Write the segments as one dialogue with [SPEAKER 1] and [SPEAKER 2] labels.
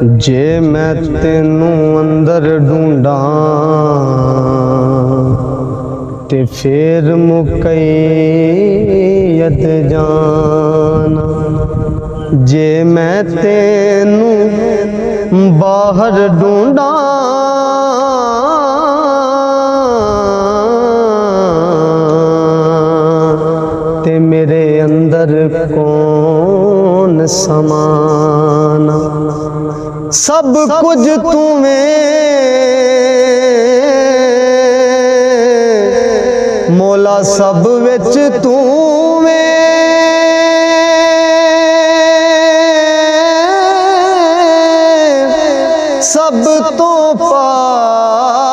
[SPEAKER 1] जे मैं तेनू अंदर ढूंढा ते फिर मुकैयत जाना। जे मैं तेनू बाहर ढूंढा ते मेरे अंदर कौन समाना। सब कुछ तूवें मौला, सब विच तूवें सब तो पाक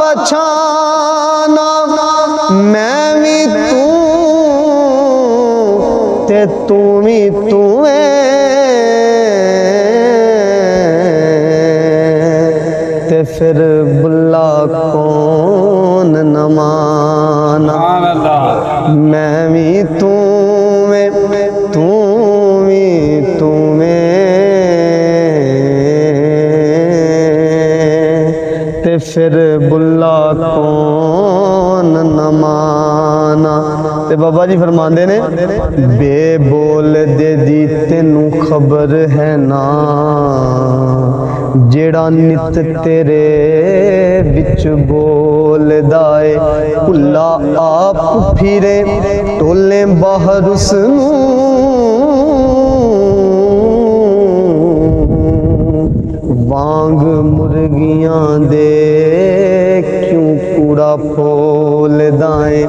[SPEAKER 1] पछाना। मैं भी तू ते तू भी तूवें ते फिर बुल्ला कौन न माना। मैं भी तू में तू भी तू में ते फिर बुल्ला कौन न माना। ते बाबा जी फरमांदे ने बेबोल दे दी तेनू खबर है ना, जेड़ा नित तेरे विच बोलदा है। भुल्ला आप फिरे टोले बाहर उसनू, वांग मुर्गियां दे क्यों कूड़ा फोलदा है।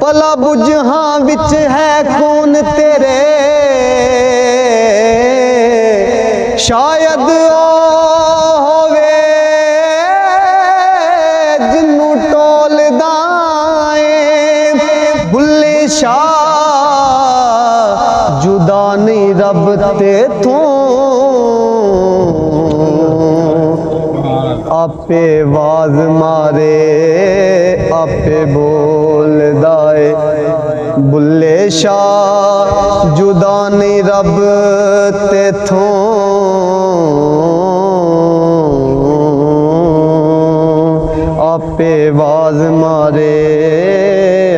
[SPEAKER 1] भला बुझहां विच है कौन तेरे, शायद ओ होवे जिन्नू टोलदा है। बुल्ले शाह जुदा नहीं रब तेथों, आपे वाज मारे आपे बोलदा है। बुल्ले शाह जुदा नहीं रब तेथों, आपे वाज मारे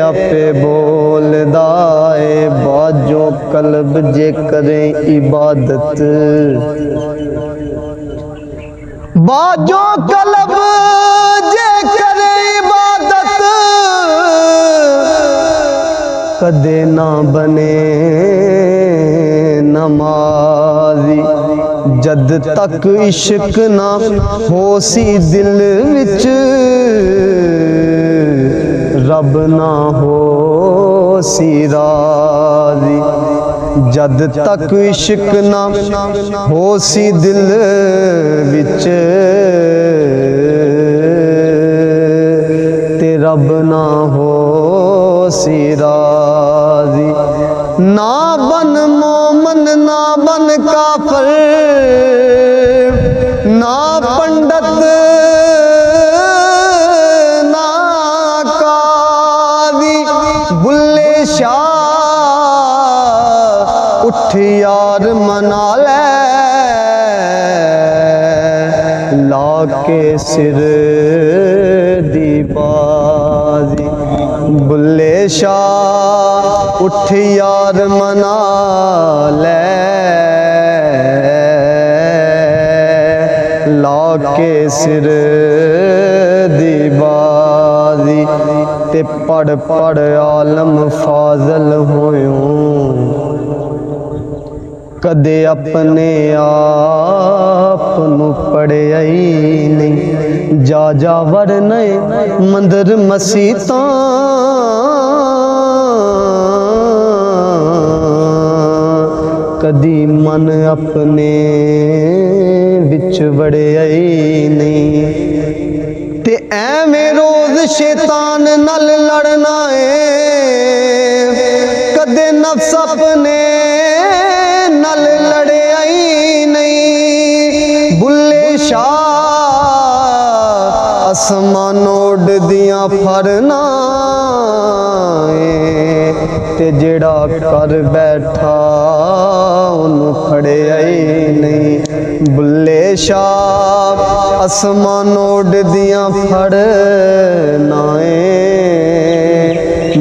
[SPEAKER 1] आपे बोलदा है। बाजो कल्ब जे करें इबादत, बाजो कल्ब जे करे इबादत, कदे ना बने नमाजी। जद तक इश्क ना हो सी दिल विच, रब ना हो सी राजी। जद तक इश्क ना हो सी दिल विच, ते रब ना हो सी राजी। ना बन मोमन ना बन काफिर, ना पंडित ना काजी। बुल्ले शाह उठ यार मना ले, ला के सिर दी बाजी। बुल्ले शाह उठ यार मना ले, ला के सिर दी बाजी। ते पढ़ पढ़ आलम फाजल होयूं, कदे अपने आप नू पढ़िया ही नहीं। जा जा वरने मंदिर मसीतां, कदी मन अपने विच वड़िया ही नहीं। ते ऐवें रोज शैतान नल लड़ना है, कदे नफ्स अपने नल लड़िया ही नहीं। बुल्ले शाह आसमानों उड़ दियां फरना, ਤੇ ਜਿਹੜਾ ਕਰ ਬੈਠਾ ਉਹਨੂੰ ਫੜਿਆ ਹੀ ਨਹੀਂ। ਬੁੱਲੇ ਸ਼ਾਹ ਅਸਮਾਨੋਂ ਉੱਡਦੀਆਂ ਫੜ ਨਾ ਏ,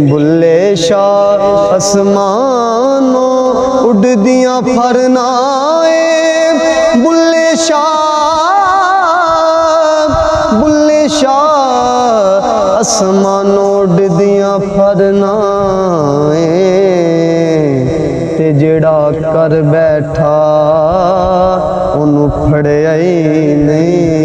[SPEAKER 1] ਬੁੱਲੇ ਸ਼ਾਹ ਅਸਮਾਨੋਂ ਉੱਡਦੀਆਂ ਫੜ ਨਾ ਏ। ਬੁੱਲੇ ਸ਼ਾਹ ਅਸਮਾਨੋਂ ਉੱਡਦੀਆਂ ਫੜ ਨਾ ਏ, ਤੇ ਜਿਹੜਾ ਕਰ ਬੈਠਾ ਉਹਨੂੰ ਫੜਿਆ ਹੀ ਨਹੀਂ।